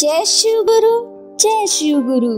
जय शिव गुरु, जय शिव गुरु।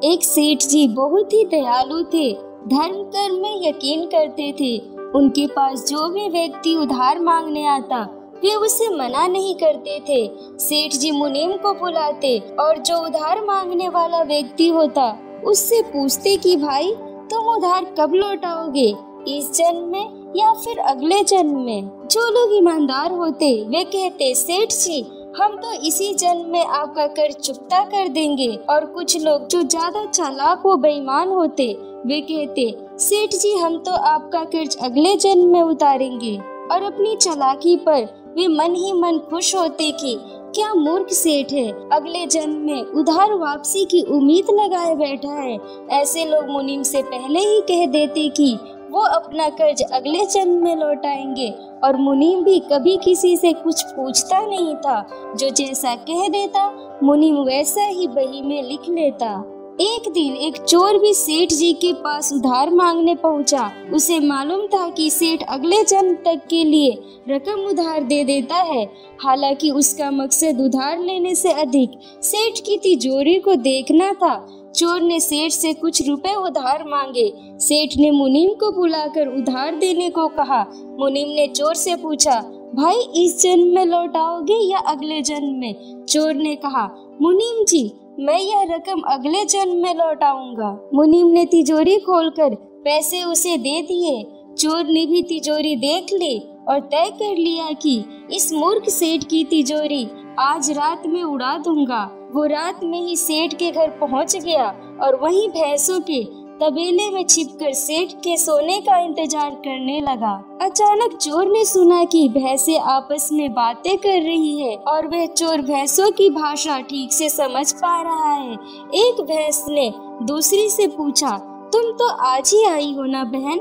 एक सेठ जी बहुत ही दयालु थे, धर्म कर्म में यकीन करते थे। उनके पास जो भी व्यक्ति उधार मांगने आता वे उसे मना नहीं करते थे। सेठ जी मुनीम को बुलाते और जो उधार मांगने वाला व्यक्ति होता उससे पूछते कि भाई तुम उधार कब लौटाओगे, इस जन्म में या फिर अगले जन्म में। जो लोग ईमानदार होते वे कहते सेठ जी हम तो इसी जन्म में आपका कर्ज चुकता कर देंगे। और कुछ लोग जो ज्यादा चालाक व बेईमान होते वे कहते सेठ जी हम तो आपका कर्ज अगले जन्म में उतारेंगे। और अपनी चालाकी पर वे मन ही मन खुश होते कि क्या मूर्ख सेठ है, अगले जन्म में उधार वापसी की उम्मीद लगाए बैठा है। ऐसे लोग मुनीम से पहले ही कह देते कि वो अपना कर्ज अगले जन्म में लौटाएंगे। और मुनीम भी कभी किसी से कुछ पूछता नहीं था, जो जैसा कह देता मुनीम वैसा ही बही में लिख लेता। एक दिन एक चोर भी सेठ जी के पास उधार मांगने पहुंचा। उसे मालूम था कि सेठ अगले जन्म तक के लिए रकम उधार दे देता है। हालांकि उसका मकसद उधार लेने से अधिक सेठ की तिजोरी को देखना था। चोर ने सेठ से कुछ रुपए उधार मांगे। सेठ ने मुनीम को बुलाकर उधार देने को कहा। मुनीम ने चोर से पूछा भाई इस जन्म में लौटाओगे या अगले जन्म में। चोर ने कहा मुनीम जी मैं यह रकम अगले जन्म में लौटाऊंगा। मुनीम ने तिजोरी खोलकर पैसे उसे दे दिए। चोर ने भी तिजोरी देख ली और तय कर लिया कि इस मूर्ख सेठ की तिजोरी आज रात में उड़ा दूंगा। वो रात में ही सेठ के घर पहुंच गया और वहीं भैंसों के तबेले में छिपकर सेठ के सोने का इंतजार करने लगा। अचानक चोर ने सुना कि भैंसें आपस में बातें कर रही है और वह चोर भैंसों की भाषा ठीक से समझ पा रहा है। एक भैंस ने दूसरी से पूछा तुम तो आज ही आई हो ना बहन।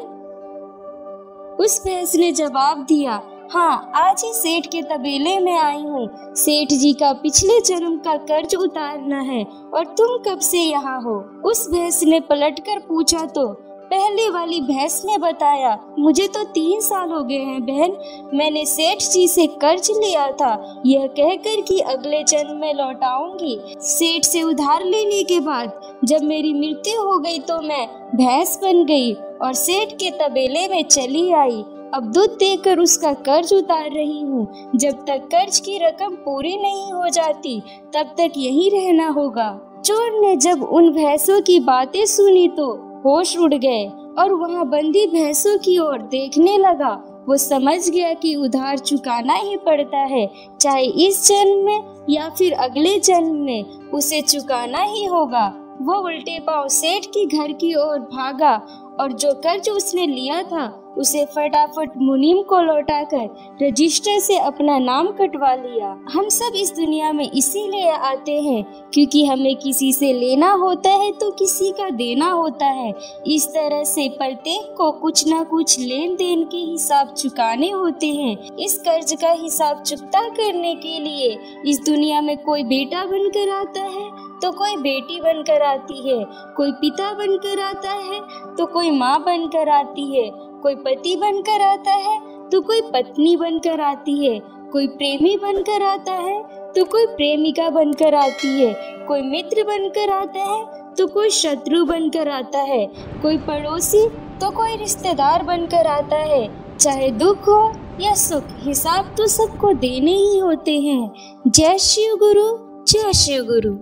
उस भैंस ने जवाब दिया हाँ आज ही सेठ के तबेले में आई हूँ। सेठ जी का पिछले जन्म का कर्ज उतारना है। और तुम कब से यहाँ हो? उस भैंस ने पलटकर पूछा तो पहले वाली भैंस ने बताया मुझे तो 3 साल हो गए हैं बहन। मैंने सेठ जी से कर्ज लिया था यह कहकर कि अगले जन्म में लौटाऊंगी। सेठ से उधार लेने के बाद जब मेरी मृत्यु हो गई तो मैं भैंस बन गई और सेठ के तबेले में चली आई। अब दूध देकर उसका कर्ज उतार रही हूँ। जब तक कर्ज की रकम पूरी नहीं हो जाती तब तक यहीं रहना होगा। चोर ने जब उन भैंसों की बातें सुनी तो होश उड़ गए और वहाँ बंदी भैंसों की ओर देखने लगा। वो समझ गया कि उधार चुकाना ही पड़ता है, चाहे इस जन्म में या फिर अगले जन्म में उसे चुकाना ही होगा। वो उल्टे पांव सेठ के घर की ओर भागा और जो कर्ज उसने लिया था उसे फटाफट मुनीम को लौटाकर रजिस्टर से अपना नाम कटवा लिया। हम सब इस दुनिया में इसीलिए आते हैं क्योंकि हमें किसी से लेना होता है तो किसी का देना होता है। इस तरह से प्रत्येक को कुछ न कुछ लेन देन के हिसाब चुकाने होते हैं। इस कर्ज का हिसाब चुकता करने के लिए इस दुनिया में कोई बेटा बनकर आता है तो कोई बेटी बनकर आती है, कोई पिता बनकर आता है तो कोई माँ बनकर आती है, कोई पति बनकर आता है तो कोई पत्नी बनकर आती है, कोई प्रेमी बनकर आता है तो कोई प्रेमिका बनकर आती है, कोई मित्र बनकर आता है तो कोई शत्रु बनकर आता है, कोई पड़ोसी तो कोई रिश्तेदार बनकर आता है। चाहे दुख हो या सुख हिसाब तो सबको देने ही होते हैं। जय शिव गुरु, जय शिव गुरु।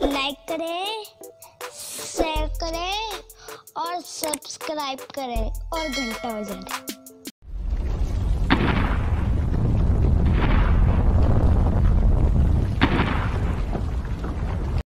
लाइक करें, शेयर करें और सब्सक्राइब करें और घंटा बजाएं।